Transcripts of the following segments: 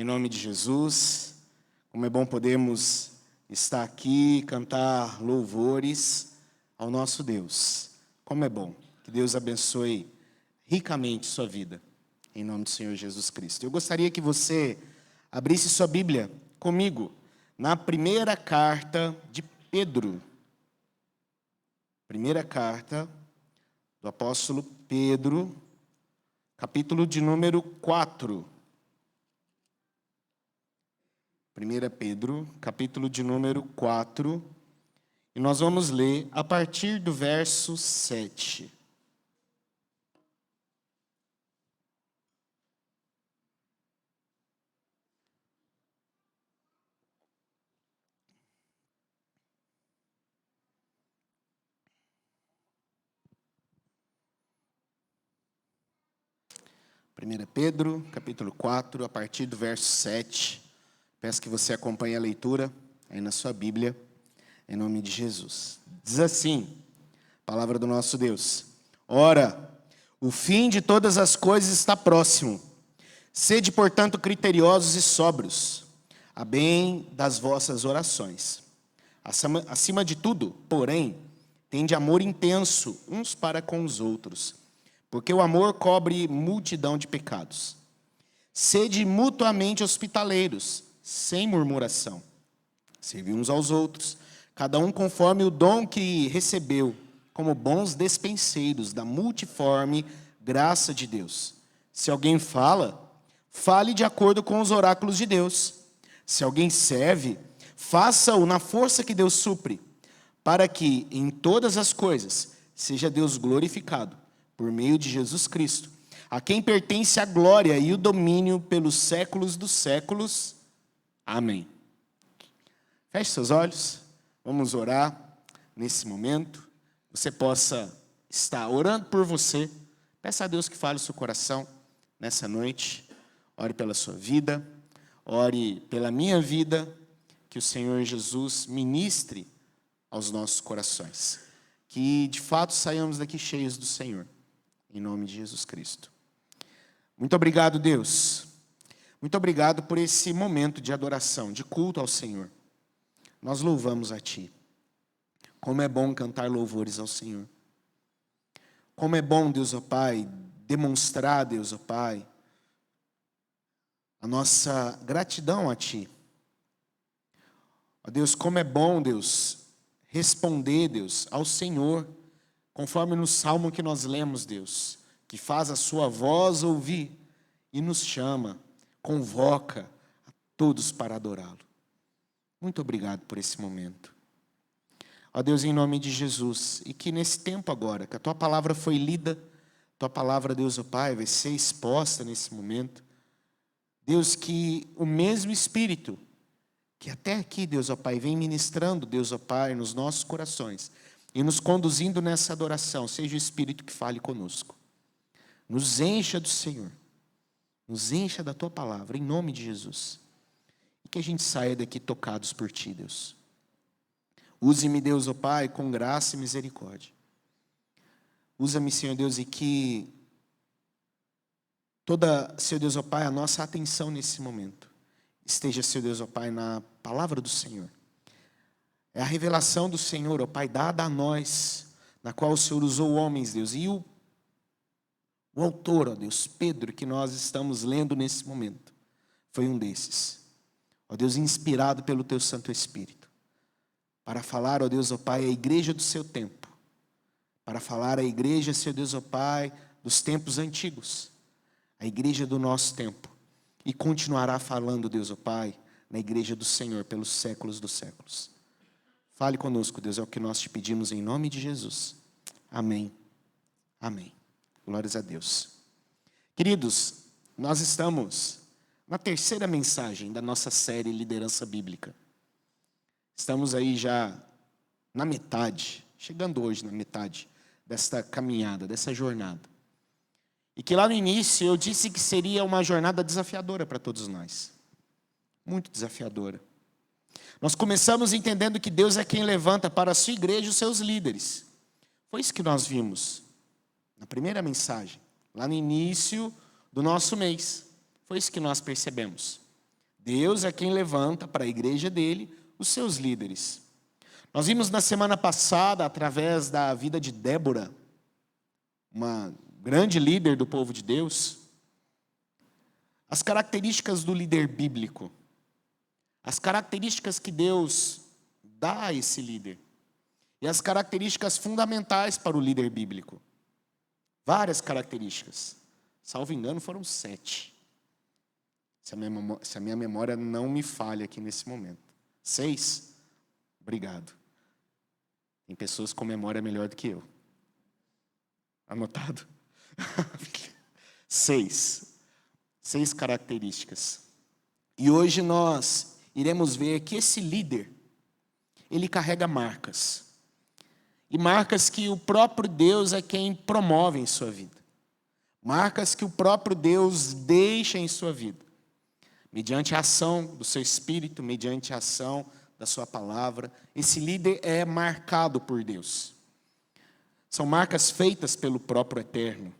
Em nome de Jesus. Como é bom podermos estar aqui e cantar louvores ao nosso Deus. Como é bom. Que Deus abençoe ricamente sua vida. Em nome do Senhor Jesus Cristo. Eu gostaria que você abrisse sua Bíblia comigo na primeira carta de Pedro. Primeira carta do apóstolo Pedro, capítulo de número 4. 1 Pedro, capítulo de número 4. E nós vamos ler a partir do verso 7. Primeira Pedro, capítulo 4, a partir do verso 7. Peço que você acompanhe a leitura aí na sua Bíblia, em nome de Jesus. Diz assim, palavra do nosso Deus. Ora, o fim de todas as coisas está próximo. Sede, portanto, criteriosos e sóbrios, a bem das vossas orações. Acima de tudo, porém, tende amor intenso uns para com os outros, porque o amor cobre multidão de pecados. Sede mutuamente hospitaleiros, sem murmuração. Servi uns aos outros, cada um conforme o dom que recebeu, como bons despenseiros da multiforme graça de Deus. Se alguém fala, fale de acordo com os oráculos de Deus. Se alguém serve, faça-o na força que Deus supre, para que em todas as coisas seja Deus glorificado, por meio de Jesus Cristo, a quem pertence a glória e o domínio pelos séculos dos séculos. Amém. Feche seus olhos, vamos orar nesse momento. Você possa estar orando por você. Peça a Deus que fale o seu coração nessa noite. Ore pela sua vida, ore pela minha vida, que o Senhor Jesus ministre aos nossos corações. Que de fato saiamos daqui cheios do Senhor, em nome de Jesus Cristo. Muito obrigado, Deus. Muito obrigado por esse momento de adoração, de culto ao Senhor. Nós louvamos a Ti. Como é bom cantar louvores ao Senhor. Como é bom, Deus, ó Pai, demonstrar, Deus, ó Pai, a nossa gratidão a Ti. Ó Deus, como é bom, Deus, responder, Deus, ao Senhor, conforme no salmo que nós lemos, Deus, que faz a sua voz ouvir e nos chama, convoca a todos para adorá-lo. Muito obrigado por esse momento. Ó Deus, em nome de Jesus, e que nesse tempo agora, que a Tua palavra foi lida, Tua palavra, Deus, ó Pai, vai ser exposta nesse momento. Deus, que o mesmo Espírito, que até aqui, Deus, ó Pai, vem ministrando, Deus, ó Pai, nos nossos corações, e nos conduzindo nessa adoração, seja o Espírito que fale conosco. Nos encha do Senhor. Nos encha da Tua palavra, em nome de Jesus. E que a gente saia daqui tocados por Ti, Deus. Use-me, Deus, ó Pai, com graça e misericórdia. Usa-me, Senhor Deus, e que toda, Senhor Deus, ó Pai, a nossa atenção nesse momento esteja, Senhor Deus, ó Pai, na palavra do Senhor. É a revelação do Senhor, ó Pai, dada a nós, na qual o Senhor usou homens, Deus, e o autor, ó Deus, Pedro, que nós estamos lendo nesse momento, foi um desses. Ó Deus, inspirado pelo Teu Santo Espírito, para falar, ó Deus, ó Pai, a igreja do seu tempo, para falar a igreja, Senhor Deus, ó Pai, dos tempos antigos, a igreja do nosso tempo, e continuará falando, Deus, ó Pai, na igreja do Senhor, pelos séculos dos séculos. Fale conosco, Deus, é o que nós te pedimos em nome de Jesus. Amém. Amém. Glórias a Deus. Queridos, nós estamos na terceira mensagem da nossa série Liderança Bíblica. Estamos aí já na metade, chegando hoje na metade desta caminhada, dessa jornada. E que lá no início eu disse que seria uma jornada desafiadora para todos nós. Muito desafiadora. Nós começamos entendendo que Deus é quem levanta para a sua igreja os seus líderes. Foi isso que nós vimos na primeira mensagem, lá no início do nosso mês. Foi isso que nós percebemos. Deus é quem levanta para a igreja dele os seus líderes. Nós vimos na semana passada, através da vida de Débora, uma grande líder do povo de Deus, as características do líder bíblico, as características que Deus dá a esse líder, e as características fundamentais para o líder bíblico. Várias características. Salvo engano, foram 7. Se a minha memória não me falha aqui nesse momento. 6? Obrigado. Tem pessoas com memória melhor do que eu. Anotado? 6. 6 características. E hoje nós iremos ver que esse líder, ele carrega marcas. E marcas que o próprio Deus é quem promove em sua vida. Marcas que o próprio Deus deixa em sua vida. Mediante a ação do seu espírito, mediante a ação da sua palavra, esse líder é marcado por Deus. São marcas feitas pelo próprio Eterno.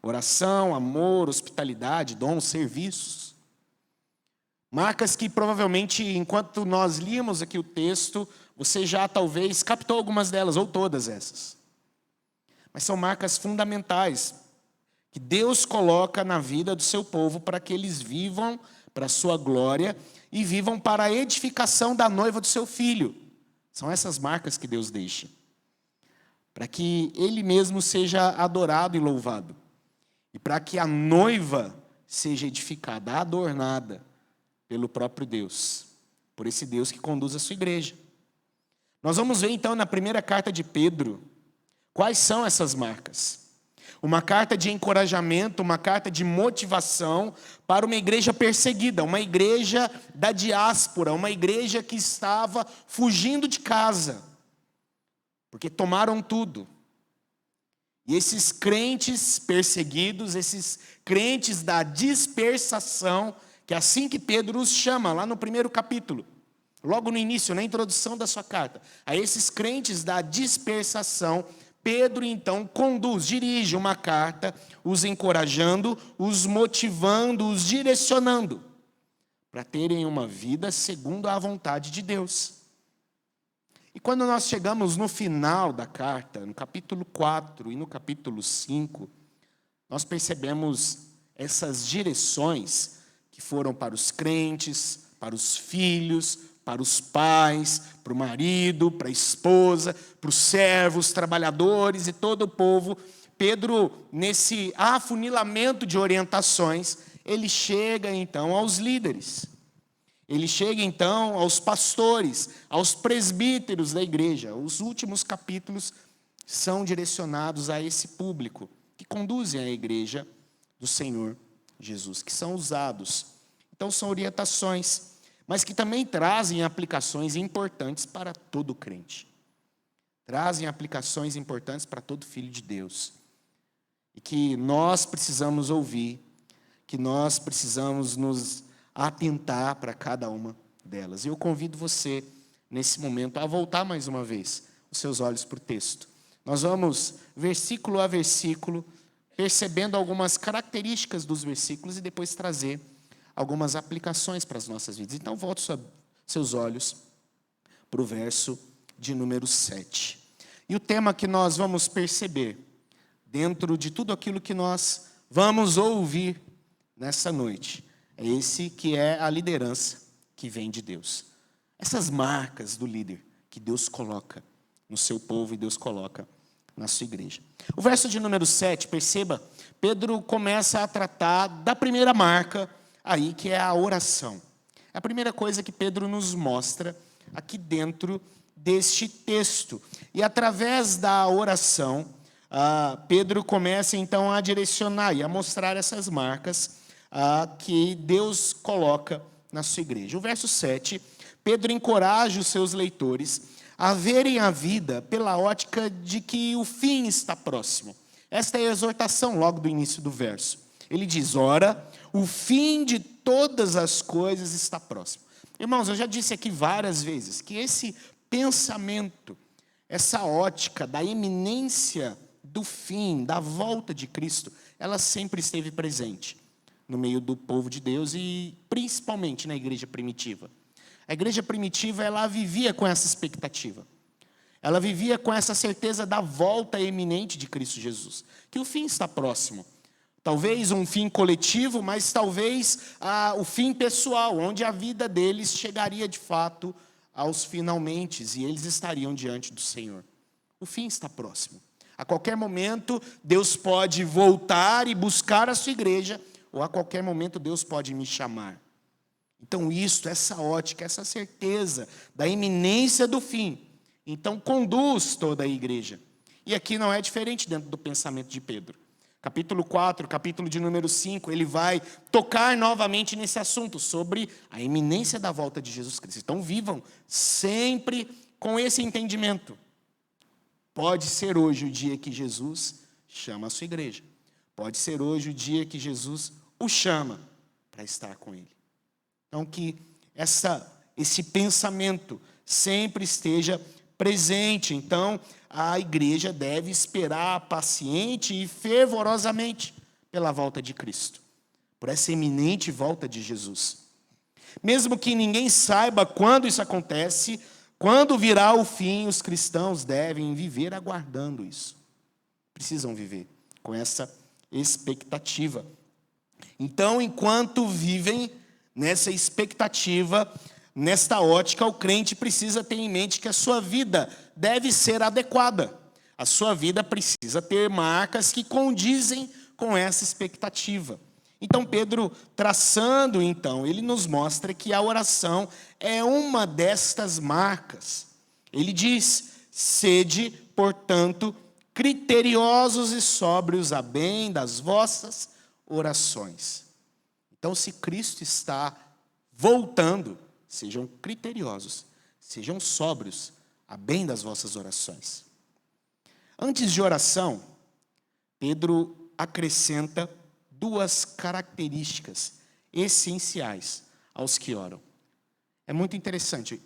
Oração, amor, hospitalidade, dons, serviços. Marcas que provavelmente, enquanto nós líamos aqui o texto, você já talvez captou algumas delas, ou todas essas. Mas são marcas fundamentais que Deus coloca na vida do seu povo para que eles vivam para a sua glória e vivam para a edificação da noiva do seu filho. São essas marcas que Deus deixa. Para que Ele mesmo seja adorado e louvado. E para que a noiva seja edificada, adornada pelo próprio Deus. Por esse Deus que conduz a sua igreja. Nós vamos ver então na primeira carta de Pedro, quais são essas marcas. Uma carta de encorajamento, uma carta de motivação para uma igreja perseguida, uma igreja da diáspora, uma igreja que estava fugindo de casa, porque tomaram tudo. E esses crentes perseguidos, esses crentes da dispersação, que é assim que Pedro os chama, lá no primeiro capítulo, logo no início, na introdução da sua carta, a esses crentes da dispersação, Pedro então dirige uma carta, os encorajando, os motivando, os direcionando, para terem uma vida segundo a vontade de Deus. E quando nós chegamos no final da carta, no capítulo 4 e no capítulo 5, nós percebemos essas direções que foram para os crentes, para os filhos, para os pais, para o marido, para a esposa, para os servos, trabalhadores e todo o povo. Pedro, nesse afunilamento de orientações, ele chega então aos líderes. Ele chega então aos pastores, aos presbíteros da igreja. Os últimos capítulos são direcionados a esse público que conduzem a igreja do Senhor Jesus, que são usados. Então são orientações, mas que também trazem aplicações importantes para todo crente. Trazem aplicações importantes para todo filho de Deus. E que nós precisamos ouvir, que nós precisamos nos atentar para cada uma delas. E eu convido você, nesse momento, a voltar mais uma vez os seus olhos para o texto. Nós vamos, versículo a versículo, percebendo algumas características dos versículos e depois trazer algumas aplicações para as nossas vidas. Então, volte seus olhos para o verso de número 7. E o tema que nós vamos perceber, dentro de tudo aquilo que nós vamos ouvir nessa noite, é esse que é a liderança que vem de Deus. Essas marcas do líder que Deus coloca no seu povo e Deus coloca na sua igreja. O verso de número 7, perceba, Pedro começa a tratar da primeira marca aí, que é a oração. É a primeira coisa que Pedro nos mostra aqui dentro deste texto. E através da oração, Pedro começa então a direcionar e a mostrar essas marcas que Deus coloca na sua igreja. O verso 7, Pedro encoraja os seus leitores a verem a vida pela ótica de que o fim está próximo. Esta é a exortação logo do início do verso. Ele diz, ora, o fim de todas as coisas está próximo. Irmãos, eu já disse aqui várias vezes que esse pensamento, essa ótica da iminência do fim, da volta de Cristo, ela sempre esteve presente no meio do povo de Deus e principalmente na igreja primitiva. A igreja primitiva, ela vivia com essa expectativa. Ela vivia com essa certeza da volta iminente de Cristo Jesus, que o fim está próximo. Talvez um fim coletivo, mas talvez o fim pessoal, onde a vida deles chegaria de fato aos finalmente e eles estariam diante do Senhor. O fim está próximo. A qualquer momento, Deus pode voltar e buscar a sua igreja, ou a qualquer momento Deus pode me chamar. Então essa ótica, essa certeza da iminência do fim, então conduz toda a igreja. E aqui não é diferente dentro do pensamento de Pedro. Capítulo 4, capítulo de número 5, ele vai tocar novamente nesse assunto, sobre a iminência da volta de Jesus Cristo. Então vivam sempre com esse entendimento. Pode ser hoje o dia que Jesus chama a sua igreja. Pode ser hoje o dia que Jesus o chama para estar com ele. Então que esse pensamento sempre esteja presente. Então a igreja deve esperar paciente e fervorosamente pela volta de Cristo, por essa iminente volta de Jesus. Mesmo que ninguém saiba quando isso acontece, quando virá o fim, os cristãos devem viver aguardando isso. Precisam viver com essa expectativa. Então, enquanto vivem nessa expectativa, nesta ótica, o crente precisa ter em mente que a sua vida deve ser adequada. A sua vida precisa ter marcas que condizem com essa expectativa. Então, Pedro, traçando, ele nos mostra que a oração é uma destas marcas. Ele diz: sede, portanto, criteriosos e sóbrios a bem das vossas orações. Então, se Cristo está voltando, sejam criteriosos, sejam sóbrios, a bem das vossas orações. Antes de oração, Pedro acrescenta duas características essenciais aos que oram. É muito interessante.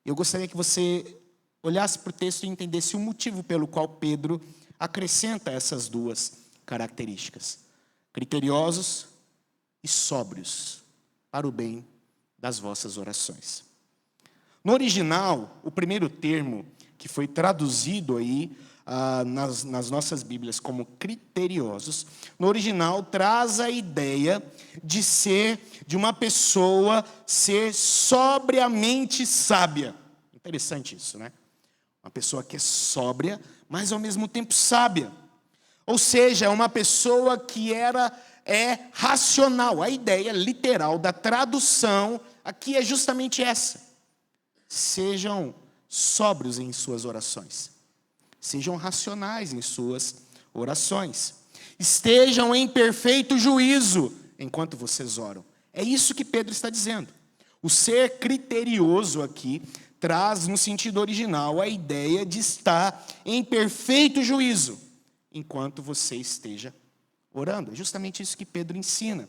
Eu gostaria que você olhasse para o texto e entendesse o motivo pelo qual Pedro acrescenta essas duas características: criteriosos e sóbrios, para o bem das vossas orações. No original, o primeiro termo que foi traduzido aí nas nossas Bíblias como criteriosos, no original traz a ideia de uma pessoa ser sobriamente sábia. Interessante isso, né? Uma pessoa que é sóbria, mas ao mesmo tempo sábia. Ou seja, uma pessoa que é racional. A ideia literal da tradução aqui é justamente essa. Sejam sóbrios em suas orações. Sejam racionais em suas orações. Estejam em perfeito juízo enquanto vocês oram. É isso que Pedro está dizendo. O ser criterioso aqui traz, no sentido original, a ideia de estar em perfeito juízo enquanto você esteja orando. É justamente isso que Pedro ensina.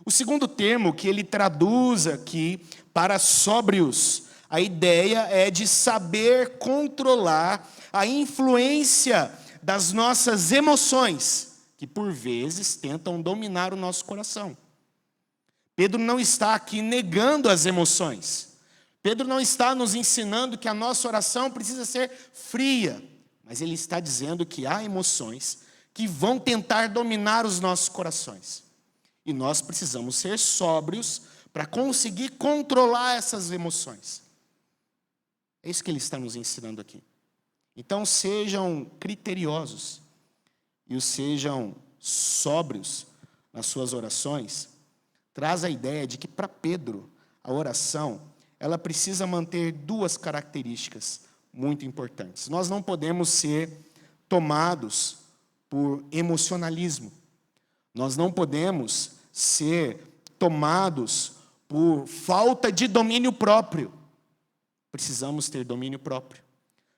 O segundo termo que ele traduz aqui para sóbrios, a ideia é de saber controlar a influência das nossas emoções, que por vezes tentam dominar o nosso coração. Pedro não está aqui negando as emoções. Pedro não está nos ensinando que a nossa oração precisa ser fria, mas ele está dizendo que há emoções que vão tentar dominar os nossos corações. E nós precisamos ser sóbrios para conseguir controlar essas emoções. É isso que ele está nos ensinando aqui. Então, sejam criteriosos e sejam sóbrios nas suas orações. Traz a ideia de que, para Pedro, a oração, ela precisa manter duas características muito importantes. Nós não podemos ser tomados por emocionalismo. Nós não podemos ser tomados por falta de domínio próprio. Precisamos ter domínio próprio.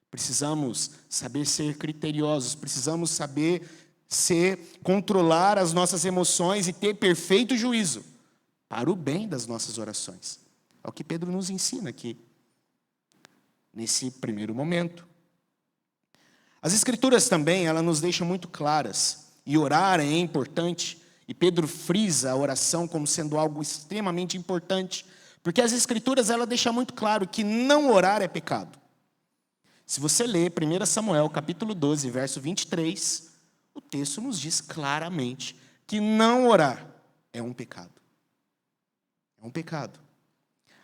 Precisamos saber ser criteriosos. Precisamos saber controlar as nossas emoções e ter perfeito juízo para o bem das nossas orações. É o que Pedro nos ensina aqui, nesse primeiro momento. As Escrituras também, elas nos deixam muito claras, e orar é importante, e E Pedro frisa a oração como sendo algo extremamente importante, porque as Escrituras ela deixa muito claro que não orar é pecado. Se você ler 1 Samuel, capítulo 12, verso 23, o texto nos diz claramente que não orar é um pecado. É um pecado.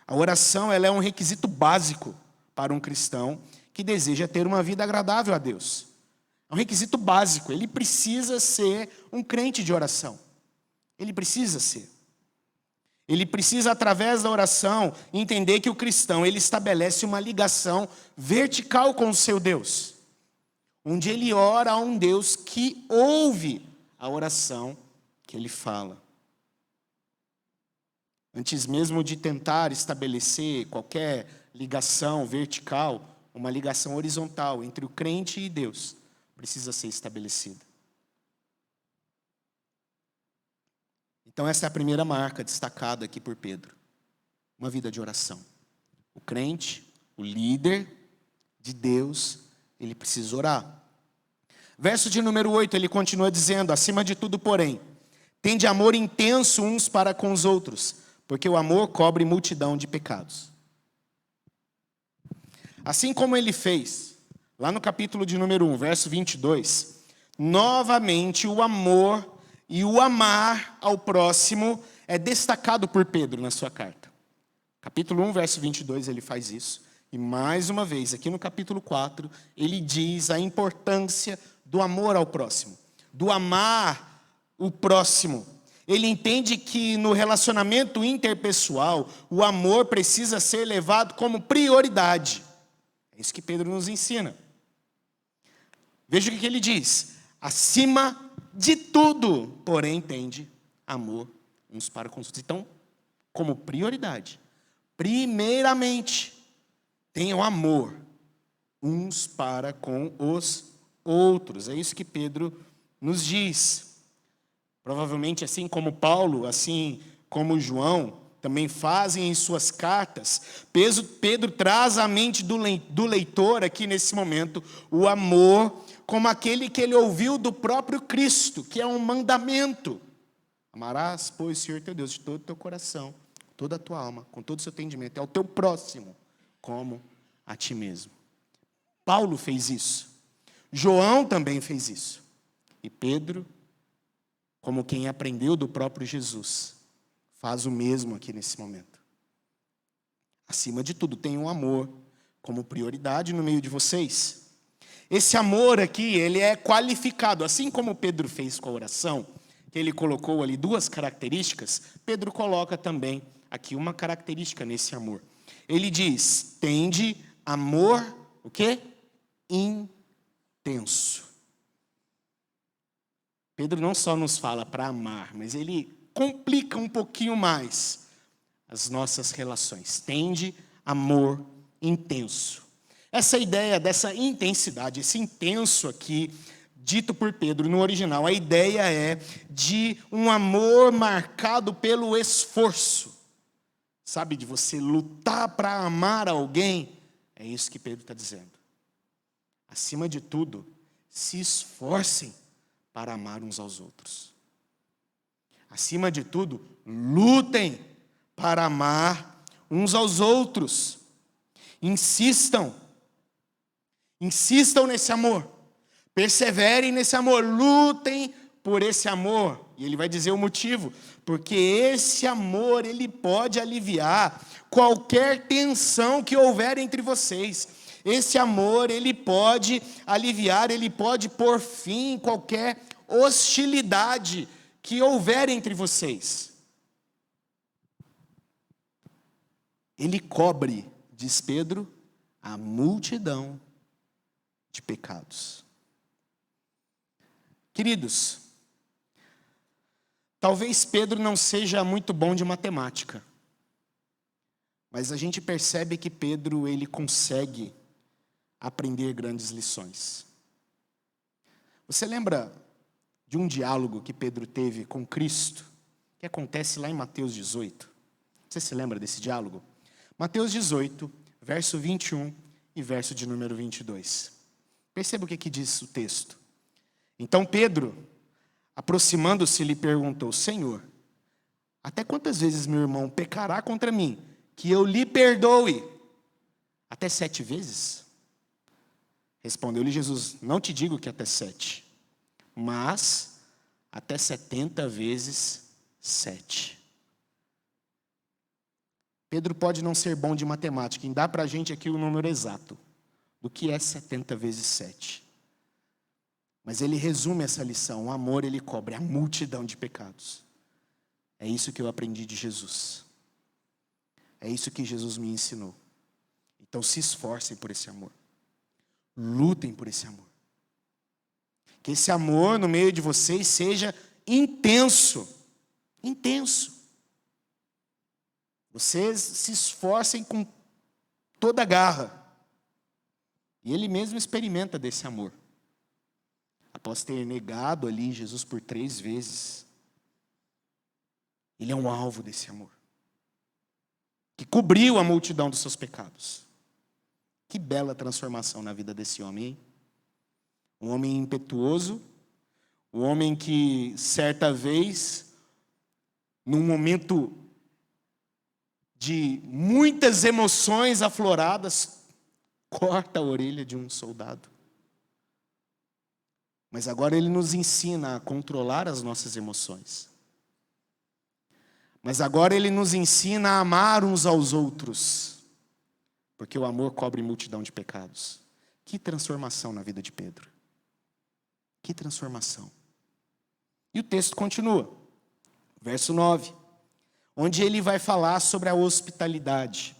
A oração ela é um requisito básico para um cristão que deseja ter uma vida agradável a Deus. É um requisito básico. Ele precisa ser um crente de oração. Ele precisa ser. Ele precisa, através da oração, entender que o cristão ele estabelece uma ligação vertical com o seu Deus, onde ele ora a um Deus que ouve a oração que ele fala. Antes mesmo de tentar estabelecer qualquer ligação vertical, uma ligação horizontal entre o crente e Deus precisa ser estabelecida. Então essa é a primeira marca destacada aqui por Pedro. Uma vida de oração. O crente, o líder de Deus, ele precisa orar. Verso de número 8, ele continua dizendo: acima de tudo, porém, tende amor intenso uns para com os outros, porque o amor cobre multidão de pecados. Assim como ele fez, lá no capítulo de número 1, verso 22, novamente o amor e o amar ao próximo é destacado por Pedro na sua carta. Capítulo 1, verso 22, ele faz isso. E mais uma vez, aqui no capítulo 4, ele diz a importância do amor ao próximo, do amar o próximo. Ele entende que no relacionamento interpessoal, o amor precisa ser levado como prioridade. É isso que Pedro nos ensina. Veja o que ele diz: acima de tudo, porém, tende amor uns para com os outros. Então, como prioridade, primeiramente, tenham amor uns para com os outros. É isso que Pedro nos diz. Provavelmente, assim como Paulo, assim como João, também fazem em suas cartas, Pedro traz à mente do leitor aqui nesse momento o amor como aquele que ele ouviu do próprio Cristo, que é um mandamento. Amarás, pois, o Senhor teu Deus de todo o teu coração, toda a tua alma, com todo o seu entendimento, é o teu próximo, como a ti mesmo. Paulo fez isso. João também fez isso. E Pedro, como quem aprendeu do próprio Jesus, faz o mesmo aqui nesse momento. Acima de tudo, tenham amor como prioridade no meio de vocês. Esse amor aqui, ele é qualificado, assim como Pedro fez com a oração, que ele colocou ali duas características, Pedro coloca também aqui uma característica nesse amor. Ele diz: tende amor, o quê? Intenso. Pedro não só nos fala para amar, mas ele complica um pouquinho mais as nossas relações. Tende amor intenso. Essa ideia dessa intensidade, esse intenso aqui, dito por Pedro no original, a ideia é de um amor marcado pelo esforço. Sabe, de você lutar para amar alguém? É isso que Pedro está dizendo. Acima de tudo, se esforcem para amar uns aos outros. Acima de tudo, lutem para amar uns aos outros. Insistam nesse amor. Perseverem nesse amor. Lutem por esse amor. E ele vai dizer o motivo. Porque esse amor, ele pode aliviar qualquer tensão que houver entre vocês. Esse amor, ele pode aliviar, ele pode pôr fim em qualquer hostilidade que houver entre vocês. Ele cobre, diz Pedro, a multidão de pecados. Queridos, talvez Pedro não seja muito bom de matemática, mas a gente percebe que Pedro ele consegue aprender grandes lições. Você lembra de um diálogo que Pedro teve com Cristo, que acontece lá em Mateus 18? Você se lembra desse diálogo? Mateus 18, verso 21 e verso de número 22. Perceba o que diz o texto. Então Pedro, aproximando-se, lhe perguntou: Senhor, até quantas vezes meu irmão pecará contra mim, que eu lhe perdoe? Até 7 vezes? Respondeu-lhe Jesus: não te digo que até 7, mas até 70 vezes 7. Pedro pode não ser bom de matemática, e dá para a gente aqui o número exato do que é 70 vezes 7. Mas ele resume essa lição: o amor, ele cobre a multidão de pecados. É isso que eu aprendi de Jesus. É isso que Jesus me ensinou. Então se esforcem por esse amor. Lutem por esse amor. Que esse amor no meio de vocês seja intenso. Intenso. Vocês se esforcem com toda a garra. E ele mesmo experimenta desse amor. Após ter negado ali Jesus por 3 vezes, ele é um alvo desse amor, que cobriu a multidão dos seus pecados. Que bela transformação na vida desse homem, hein? Um homem impetuoso, um homem que certa vez, num momento de muitas emoções afloradas, corta a orelha de um soldado. Mas agora ele nos ensina a controlar as nossas emoções. Mas agora ele nos ensina a amar uns aos outros, porque o amor cobre multidão de pecados. Que transformação na vida de Pedro. Que transformação. E o texto continua, verso 9, onde ele vai falar sobre a hospitalidade.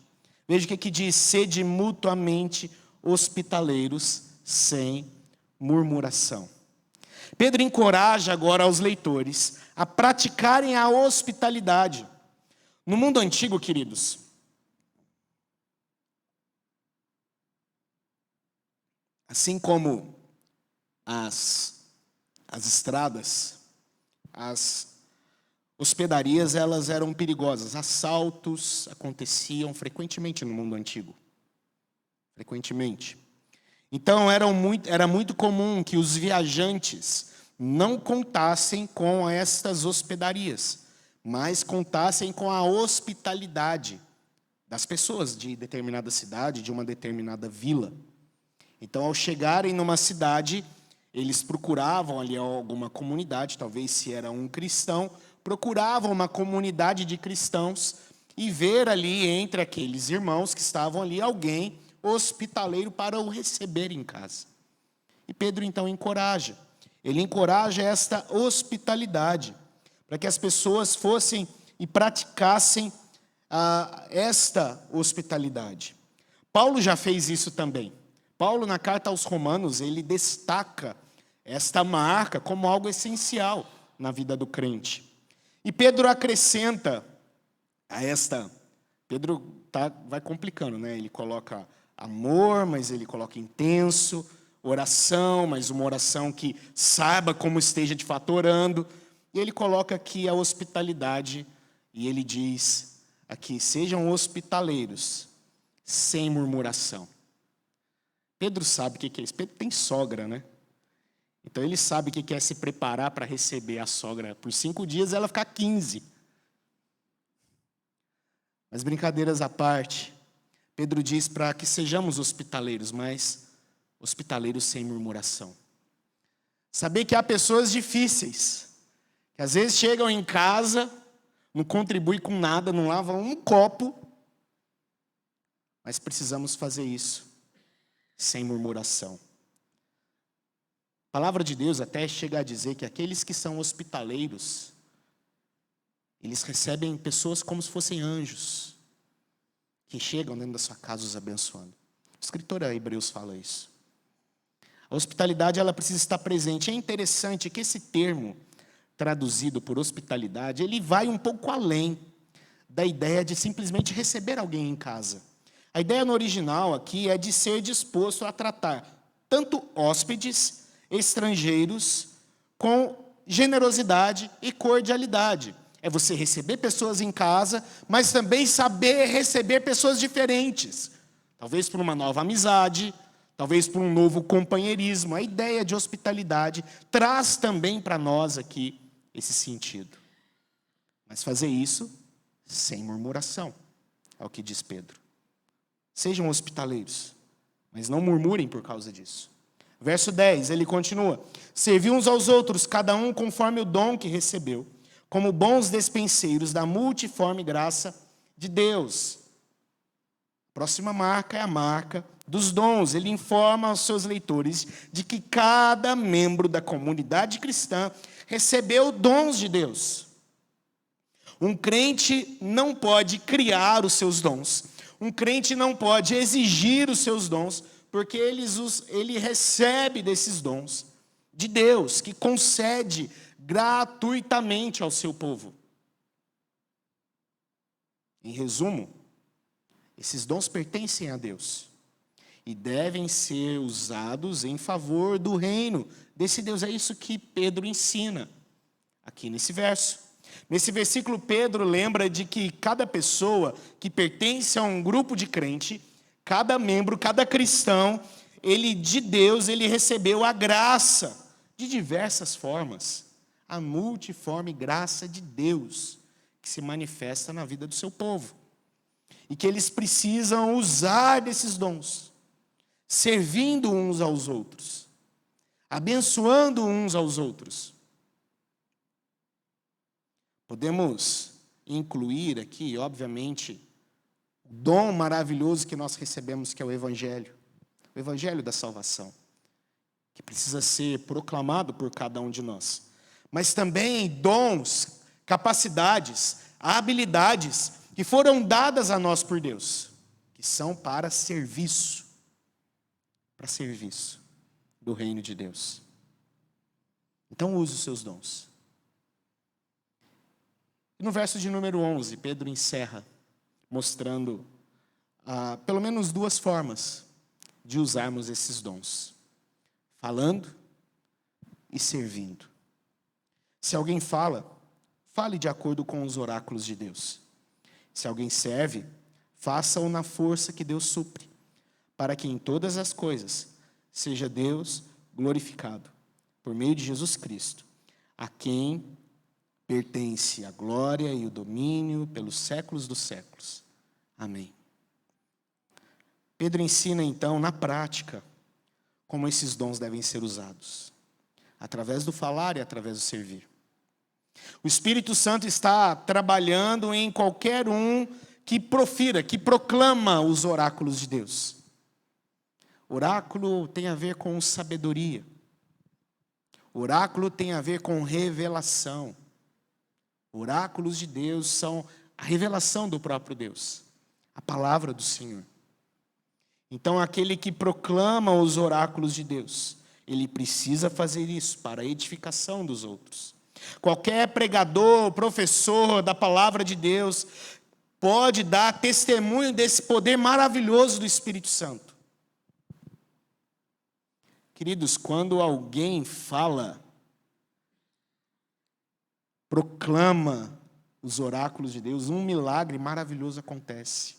Veja o que diz: sede mutuamente hospitaleiros sem murmuração. Pedro encoraja agora os leitores a praticarem a hospitalidade. No mundo antigo, queridos, assim como as estradas, as hospedarias, elas eram perigosas. Assaltos aconteciam frequentemente no mundo antigo. Frequentemente. Então era muito comum que os viajantes não contassem com estas hospedarias, mas contassem com a hospitalidade das pessoas de determinada cidade, de uma determinada vila. Então, ao chegarem numa cidade, eles procuravam ali alguma comunidade, talvez se era um cristão, procuravam uma comunidade de cristãos e ver ali entre aqueles irmãos que estavam ali alguém hospitaleiro para o receber em casa. E Pedro então encoraja. Ele encoraja esta hospitalidade, para que as pessoas fossem e praticassem esta hospitalidade. Paulo já fez isso também. Paulo, na carta aos Romanos, ele destaca esta marca como algo essencial na vida do crente. E Pedro acrescenta a esta... Pedro vai complicando, né? Ele coloca amor, mas ele coloca intenso, oração, mas uma oração que saiba como esteja de fato orando. E ele coloca aqui a hospitalidade, e ele diz aqui: sejam hospitaleiros, sem murmuração. Pedro sabe o que é isso. Pedro tem sogra, né? Então ele sabe o que é se preparar para receber a sogra. Por 5 dias ela ficar 15. Mas brincadeiras à parte, Pedro diz para que sejamos hospitaleiros, mas hospitaleiros sem murmuração. Saber que há pessoas difíceis, que às vezes chegam em casa, não contribuem com nada, não lavam um copo, mas precisamos fazer isso sem murmuração. A palavra de Deus até chega a dizer que aqueles que são hospitaleiros, eles recebem pessoas como se fossem anjos, que chegam dentro da sua casa os abençoando. O escritor a Hebreus fala isso. A hospitalidade, ela precisa estar presente. É interessante que esse termo, traduzido por hospitalidade, ele vai um pouco além da ideia de simplesmente receber alguém em casa. A ideia no original aqui é de ser disposto a tratar tanto hóspedes, estrangeiros, com generosidade e cordialidade. É você receber pessoas em casa, mas também saber receber pessoas diferentes. Talvez por uma nova amizade, talvez por um novo companheirismo. A ideia de hospitalidade traz também para nós aqui esse sentido. Mas fazer isso sem murmuração, é o que diz Pedro. Sejam hospitaleiros, mas não murmurem por causa disso. Verso 10, ele continua: serviu uns aos outros, cada um conforme o dom que recebeu, como bons despenseiros da multiforme graça de Deus. A próxima marca é a marca dos dons. Ele informa aos seus leitores de que cada membro da comunidade cristã recebeu dons de Deus. Um crente não pode criar os seus dons. Um crente não pode exigir os seus dons, porque ele recebe desses dons de Deus, que concede gratuitamente ao seu povo. Em resumo, esses dons pertencem a Deus e devem ser usados em favor do reino desse Deus. É isso que Pedro ensina aqui nesse verso. Nesse versículo, Pedro lembra de que cada pessoa que pertence a um grupo de crente, cada membro, cada cristão, de Deus, ele recebeu a graça de diversas formas. A multiforme graça de Deus que se manifesta na vida do seu povo. E que eles precisam usar desses dons, servindo uns aos outros, abençoando uns aos outros. Podemos incluir aqui, obviamente, o dom maravilhoso que nós recebemos, que é o Evangelho da salvação, que precisa ser proclamado por cada um de nós. Mas também dons, capacidades, habilidades que foram dadas a nós por Deus, que são para serviço do reino de Deus. Então use os seus dons. E no verso de número 11, Pedro encerra mostrando pelo menos duas formas de usarmos esses dons: falando e servindo. Se alguém fala, fale de acordo com os oráculos de Deus. Se alguém serve, faça-o na força que Deus supre, para que em todas as coisas seja Deus glorificado, por meio de Jesus Cristo, a quem pertence a glória e o domínio pelos séculos dos séculos. Amém. Pedro ensina, então, na prática, como esses dons devem ser usados, através do falar e através do servir. O Espírito Santo está trabalhando em qualquer um que profira, que proclama os oráculos de Deus. Oráculo tem a ver com sabedoria. Oráculo tem a ver com revelação. Oráculos de Deus são a revelação do próprio Deus, a palavra do Senhor. Então, aquele que proclama os oráculos de Deus, ele precisa fazer isso para a edificação dos outros. Qualquer pregador, professor da palavra de Deus pode dar testemunho desse poder maravilhoso do Espírito Santo. Queridos, quando alguém fala, proclama os oráculos de Deus, um milagre maravilhoso acontece.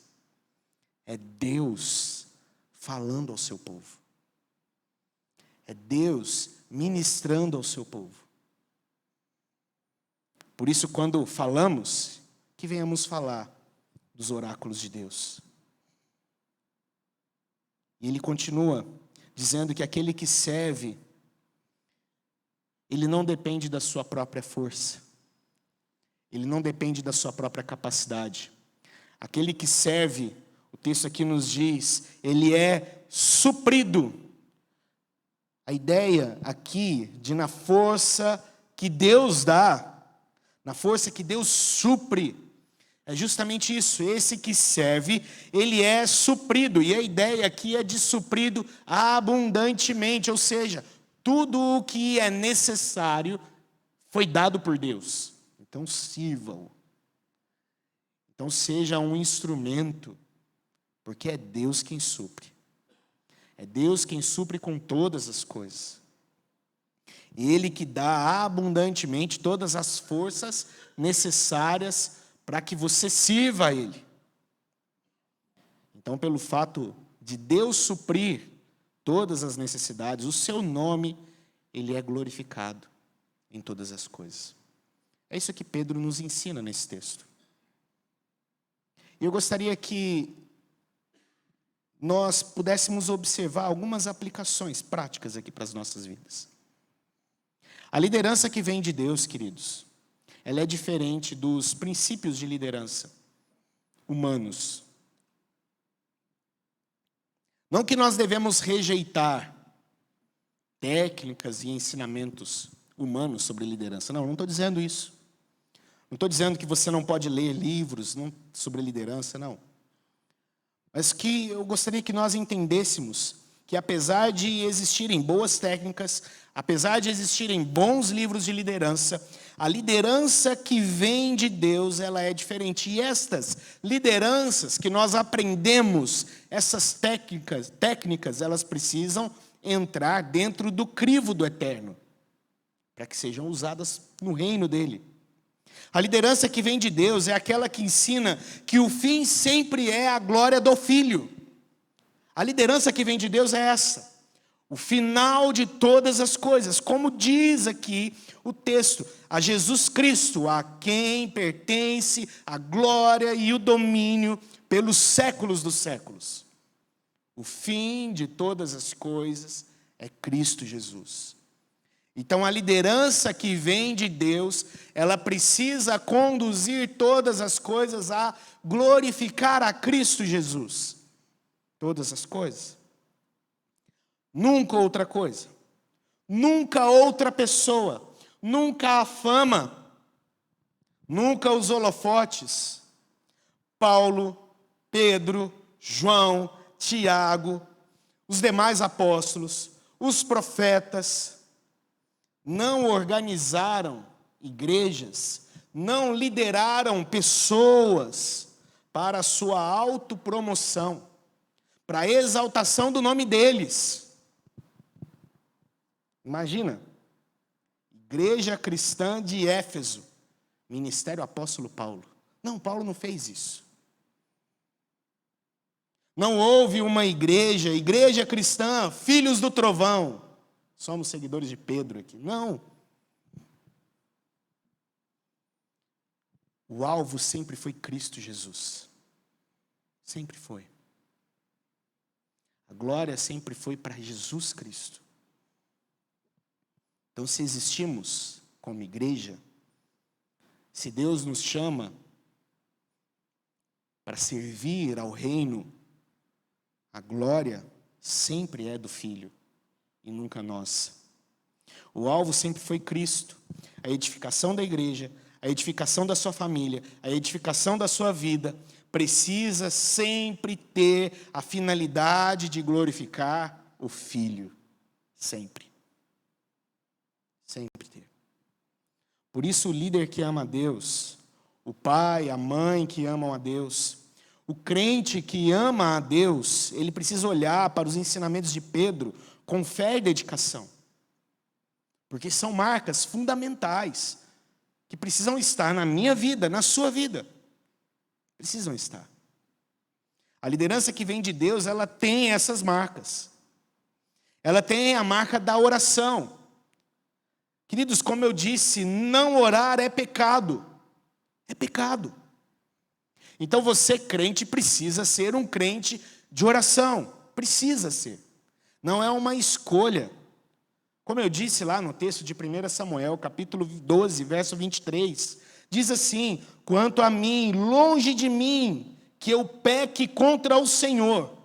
É Deus falando ao seu povo. É Deus ministrando ao seu povo. Por isso, quando falamos, que venhamos falar dos oráculos de Deus. E ele continua dizendo que aquele que serve, ele não depende da sua própria força. Ele não depende da sua própria capacidade. Aquele que serve, o texto aqui nos diz, ele é suprido. A ideia aqui de na força que Deus dá, na força que Deus supre, é justamente isso. Esse que serve, ele é suprido. E a ideia aqui é de suprido abundantemente, ou seja, tudo o que é necessário foi dado por Deus. Então sirva-o. Então seja um instrumento, porque é Deus quem supre. É Deus quem supre com todas as coisas. Ele que dá abundantemente todas as forças necessárias para que você sirva a Ele. Então, pelo fato de Deus suprir todas as necessidades, o seu nome, ele é glorificado em todas as coisas. É isso que Pedro nos ensina nesse texto. E eu gostaria que nós pudéssemos observar algumas aplicações práticas aqui para as nossas vidas. A liderança que vem de Deus, queridos, ela é diferente dos princípios de liderança humanos. Não que nós devemos rejeitar técnicas e ensinamentos humanos sobre liderança. Não estou dizendo isso. Não estou dizendo que você não pode ler livros sobre liderança, não. Mas que eu gostaria que nós entendêssemos que apesar de existirem boas técnicas, apesar de existirem bons livros de liderança, a liderança que vem de Deus, ela é diferente. E estas lideranças que nós aprendemos, essas técnicas, elas precisam entrar dentro do crivo do eterno, para que sejam usadas no reino dele. A liderança que vem de Deus é aquela que ensina que o fim sempre é a glória do Filho. A liderança que vem de Deus é essa. O final de todas as coisas. Como diz aqui o texto, a Jesus Cristo, a quem pertence a glória e o domínio pelos séculos dos séculos. O fim de todas as coisas é Cristo Jesus. Então, a liderança que vem de Deus, ela precisa conduzir todas as coisas a glorificar a Cristo Jesus. Todas as coisas. Nunca outra coisa. Nunca outra pessoa. Nunca a fama. Nunca os holofotes. Paulo, Pedro, João, Tiago, os demais apóstolos, os profetas, não organizaram igrejas, não lideraram pessoas para a sua autopromoção, para a exaltação do nome deles. Imagina, igreja cristã de Éfeso, ministério apóstolo Paulo. Não, Paulo não fez isso. Não houve uma igreja cristã, filhos do trovão. Somos seguidores de Pedro aqui. Não. O alvo sempre foi Cristo Jesus. Sempre foi. A glória sempre foi para Jesus Cristo. Então, se existimos como igreja, se Deus nos chama para servir ao reino, a glória sempre é do Filho e nunca nossa. O alvo sempre foi Cristo, a edificação da igreja, a edificação da sua família, a edificação da sua vida, precisa sempre ter a finalidade de glorificar o Filho. Sempre. Sempre ter. Por isso o líder que ama a Deus, o pai, a mãe que amam a Deus, o crente que ama a Deus, ele precisa olhar para os ensinamentos de Pedro com fé e dedicação. Porque são marcas fundamentais que precisam estar na minha vida, na sua vida. Precisam estar. A liderança que vem de Deus, ela tem essas marcas. Ela tem a marca da oração. Queridos, como eu disse, não orar é pecado. É pecado. Então você, crente, precisa ser um crente de oração. Precisa ser. Não é uma escolha. Como eu disse lá no texto de 1 Samuel, capítulo 12, verso 23, diz assim: quanto a mim, longe de mim, que eu peque contra o Senhor,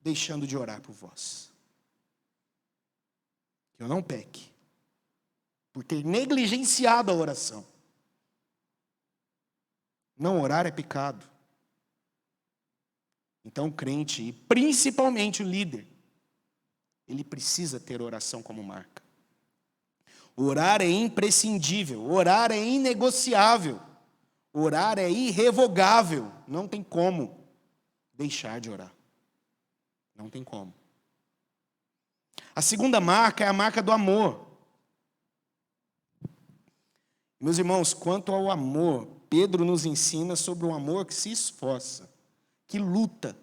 deixando de orar por vós. Que eu não peque, por ter negligenciado a oração. Não orar é pecado. Então o crente, e principalmente o líder, ele precisa ter oração como marca. Orar é imprescindível, orar é inegociável, orar é irrevogável. Não tem como deixar de orar. Não tem como. A segunda marca é a marca do amor. Meus irmãos, quanto ao amor, Pedro nos ensina sobre um amor que se esforça, que luta.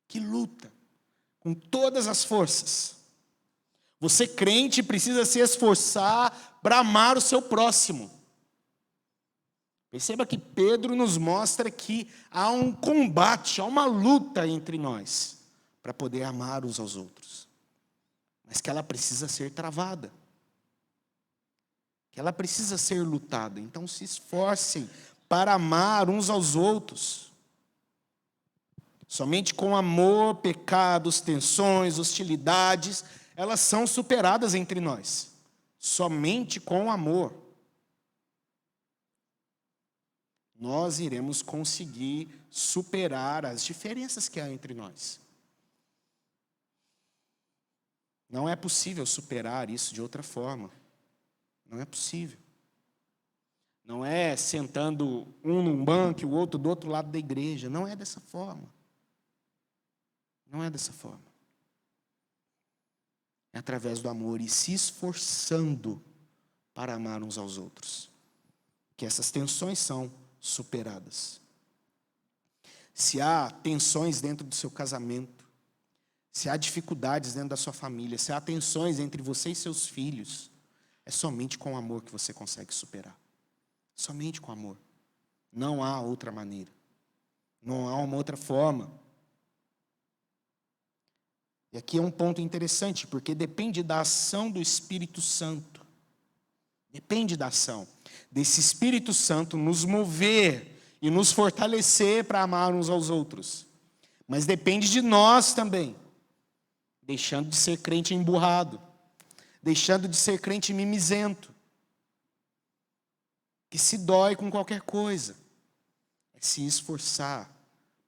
Que luta. com todas as forças. Você, crente, precisa se esforçar para amar o seu próximo. Perceba que Pedro nos mostra que há um combate, há uma luta entre nós para poder amar uns aos outros. Mas que ela precisa ser travada. Que ela precisa ser lutada. Então se esforcem para amar uns aos outros. Somente com amor, pecados, tensões, hostilidades, elas são superadas entre nós. Somente com amor nós iremos conseguir superar as diferenças que há entre nós. Não é possível superar isso de outra forma. Não é possível. Não é sentando um num banco e o outro do outro lado da igreja. Não é dessa forma. Não é dessa forma. É através do amor e se esforçando para amar uns aos outros, que essas tensões são superadas. Se há tensões dentro do seu casamento, se há dificuldades dentro da sua família, se há tensões entre você e seus filhos, é somente com amor que você consegue superar. Somente com amor. Não há outra maneira. Não há uma outra forma. E aqui é um ponto interessante, porque depende da ação do Espírito Santo. Depende da ação desse Espírito Santo nos mover e nos fortalecer para amar uns aos outros. Mas depende de nós também, deixando de ser crente emburrado, deixando de ser crente mimizento, que se dói com qualquer coisa. É se esforçar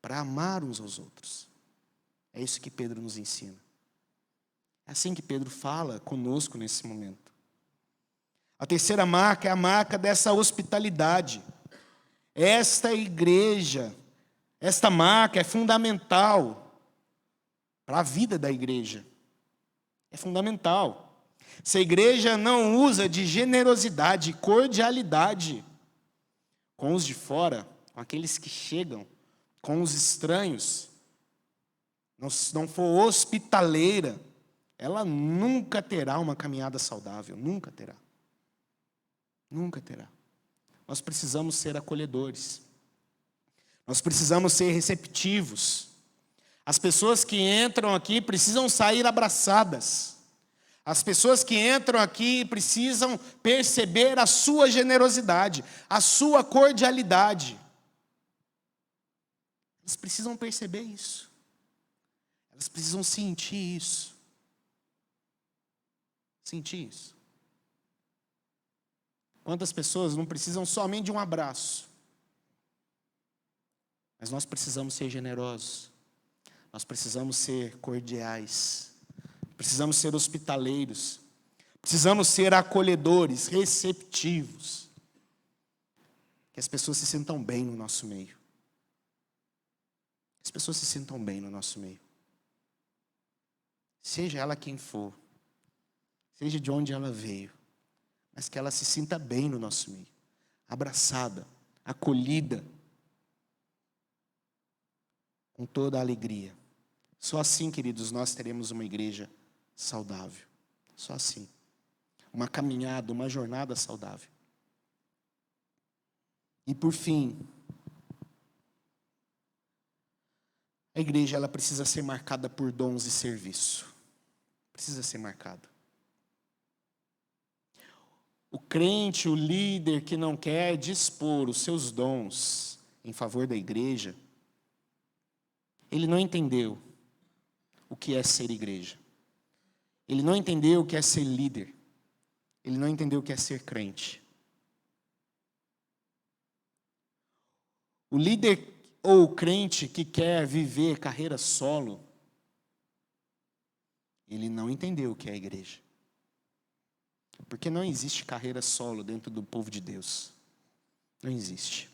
para amar uns aos outros. É isso que Pedro nos ensina. É assim que Pedro fala conosco nesse momento. A terceira marca é a marca dessa hospitalidade. Esta igreja, esta marca é fundamental para a vida da igreja. É fundamental. Se a igreja não usa de generosidade e cordialidade com os de fora, com aqueles que chegam, com os estranhos, não for hospitaleira, ela nunca terá uma caminhada saudável, nunca terá. Nunca terá. Nós precisamos ser acolhedores. Nós precisamos ser receptivos. As pessoas que entram aqui precisam sair abraçadas. As pessoas que entram aqui precisam perceber a sua generosidade, a sua cordialidade. Elas precisam perceber isso. Elas precisam sentir isso. Sentir isso. Quantas pessoas não precisam somente de um abraço? Mas nós precisamos ser generosos. Nós precisamos ser cordiais. Precisamos ser hospitaleiros. Precisamos ser acolhedores, receptivos. Que as pessoas se sintam bem no nosso meio. As pessoas se sintam bem no nosso meio. Seja ela quem for. Seja de onde ela veio. Mas que ela se sinta bem no nosso meio. Abraçada, acolhida. Com toda a alegria. Só assim, queridos, nós teremos uma igreja saudável. Só assim. Uma caminhada, uma jornada saudável. E por fim, a igreja ela precisa ser marcada por dons e serviço. Precisa ser marcada. O crente, o líder que não quer dispor os seus dons em favor da igreja, ele não entendeu o que é ser igreja. Ele não entendeu o que é ser líder. Ele não entendeu o que é ser crente. O líder ou o crente que quer viver carreira solo, ele não entendeu o que é a igreja. Porque não existe carreira solo dentro do povo de Deus. Não existe.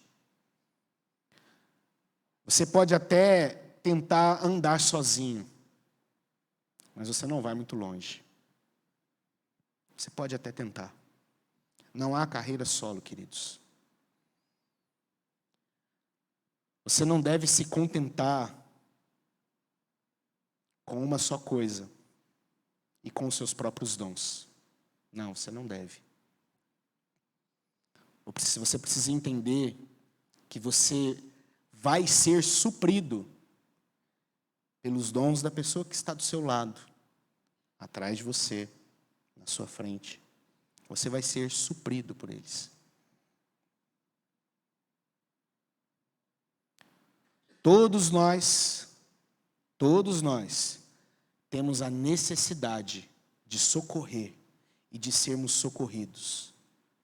Você pode até tentar andar sozinho, mas você não vai muito longe. Você pode até tentar. Não há carreira solo, queridos. Você não deve se contentar com uma só coisa e com os seus próprios dons. Não, você não deve. Você precisa entender que você vai ser suprido pelos dons da pessoa que está do seu lado, atrás de você, na sua frente. Você vai ser suprido por eles. Todos nós temos a necessidade de socorrer e de sermos socorridos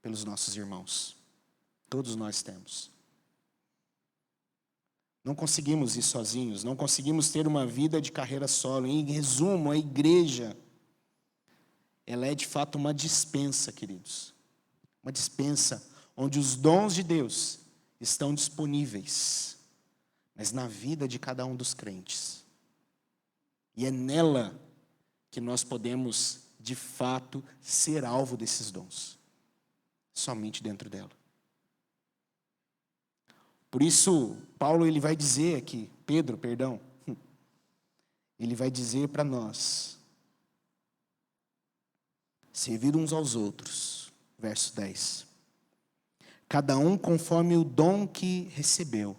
pelos nossos irmãos. Todos nós temos. Não conseguimos ir sozinhos, não conseguimos ter uma vida de carreira solo. Em resumo, a igreja, ela é de fato uma dispensa, queridos. Uma dispensa onde os dons de Deus estão disponíveis, mas na vida de cada um dos crentes. E é nela que nós podemos, de fato, ser alvo desses dons. Somente dentro dela. Por isso, Paulo ele vai dizer aqui, Pedro, perdão, ele vai dizer para nós, servir uns aos outros, verso 10. Cada um conforme o dom que recebeu,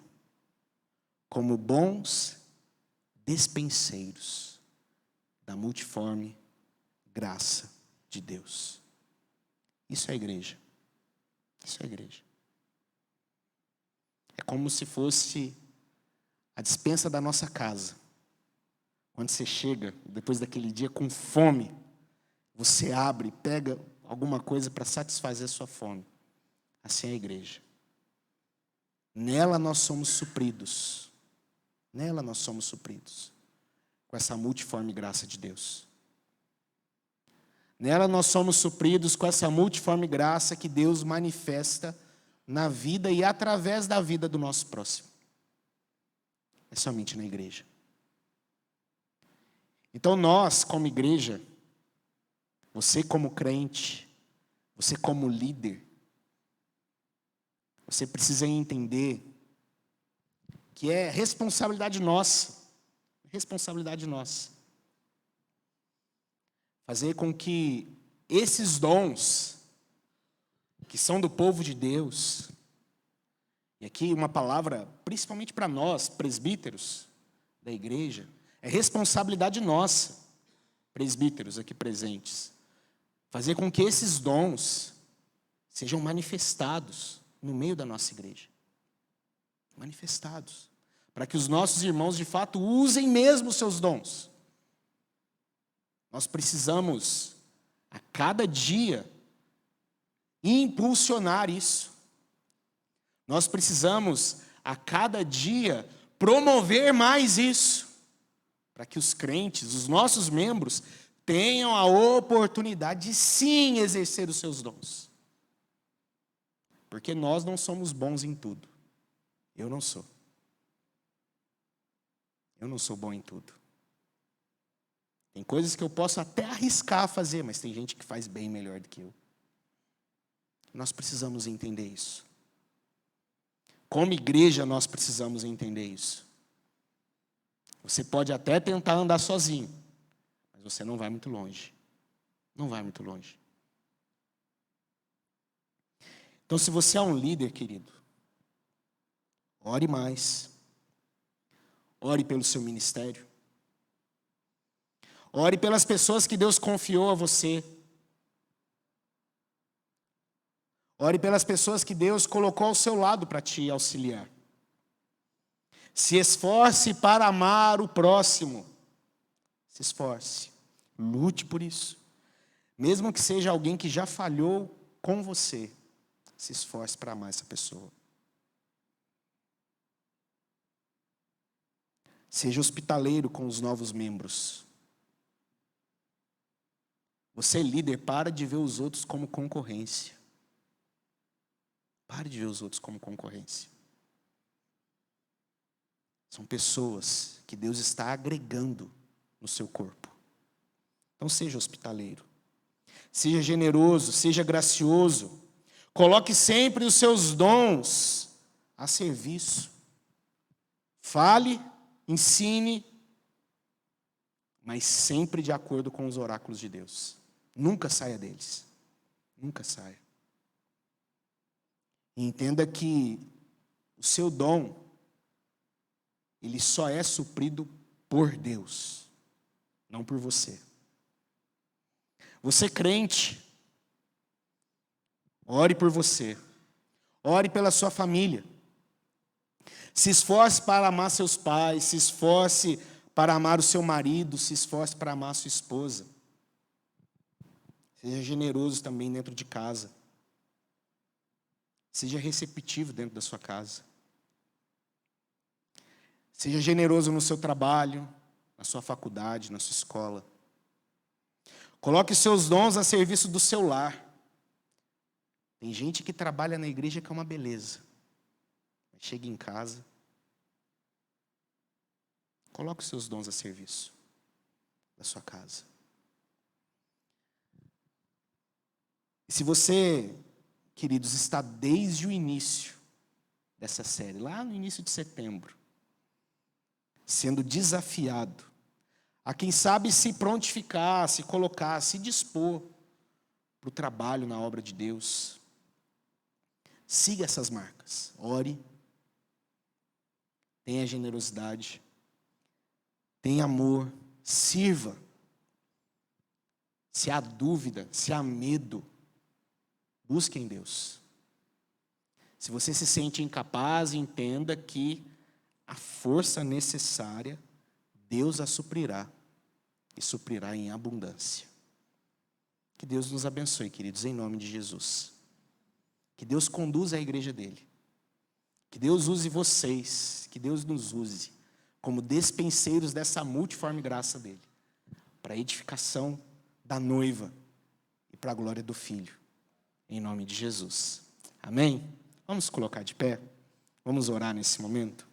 como bons despenseiros da multiforme graça de Deus. Isso é a igreja. Isso é a igreja. É como se fosse a despensa da nossa casa. Quando você chega, depois daquele dia com fome, você abre, pega alguma coisa para satisfazer a sua fome. Assim é a igreja. Nela nós somos supridos. Nela nós somos supridos. Com essa multiforme graça de Deus. Nela nós somos supridos com essa multiforme graça que Deus manifesta na vida e através da vida do nosso próximo. É somente na igreja. Então nós, como igreja, você como crente, você como líder, você precisa entender que é responsabilidade nossa, fazer com que esses dons, que são do povo de Deus, e aqui uma palavra principalmente para nós, presbíteros da igreja, é responsabilidade nossa, presbíteros aqui presentes, fazer com que esses dons sejam manifestados no meio da nossa igreja. Manifestados. Para que os nossos irmãos, de fato, usem mesmo os seus dons. Nós precisamos, a cada dia, impulsionar isso. Nós precisamos, a cada dia, promover mais isso. Para que os crentes, os nossos membros, tenham a oportunidade de sim exercer os seus dons. Porque nós não somos bons em tudo. Eu não sou. Eu não sou bom em tudo. Tem coisas que eu posso até arriscar a fazer, mas tem gente que faz bem melhor do que eu. Nós precisamos entender isso. Como igreja, nós precisamos entender isso. Você pode até tentar andar sozinho, mas você não vai muito longe. Não vai muito longe. Então, se você é um líder, querido, ore mais. Ore pelo seu ministério. Ore pelas pessoas que Deus confiou a você. Ore pelas pessoas que Deus colocou ao seu lado para te auxiliar. Se esforce para amar o próximo. Se esforce. Lute por isso. Mesmo que seja alguém que já falhou com você, se esforce para amar essa pessoa. Seja hospitaleiro com os novos membros. Você, líder, para de ver os outros como concorrência. Pare de ver os outros como concorrência. São pessoas que Deus está agregando no seu corpo. Então seja hospitaleiro. Seja generoso, seja gracioso. Coloque sempre os seus dons a serviço. Fale, ensine, mas sempre de acordo com os oráculos de Deus. Nunca saia deles. Nunca saia. E entenda que o seu dom, ele só é suprido por Deus, não por você. Você crente, ore por você. Ore pela sua família. Se esforce para amar seus pais, se esforce para amar o seu marido, se esforce para amar a sua esposa. Seja generoso também dentro de casa. Seja receptivo dentro da sua casa. Seja generoso no seu trabalho, na sua faculdade, na sua escola. Coloque seus dons a serviço do seu lar. Tem gente que trabalha na igreja que é uma beleza. Chega em casa. Coloque os seus dons a serviço da sua casa. E se você, queridos, está desde o início dessa série, lá no início de setembro, sendo desafiado a, quem sabe, se prontificar, se colocar, se dispor para o trabalho na obra de Deus, siga essas marcas. Ore, tenha generosidade, tenha amor, sirva. Se há dúvida, se há medo, busque em Deus. Se você se sente incapaz, entenda que a força necessária, Deus a suprirá, e suprirá em abundância. Que Deus nos abençoe, queridos, em nome de Jesus. Que Deus conduza a igreja dele. Que Deus use vocês, que Deus nos use como despenseiros dessa multiforme graça dele, para a edificação da noiva e para a glória do Filho, em nome de Jesus. Amém? Vamos colocar de pé? Vamos orar nesse momento?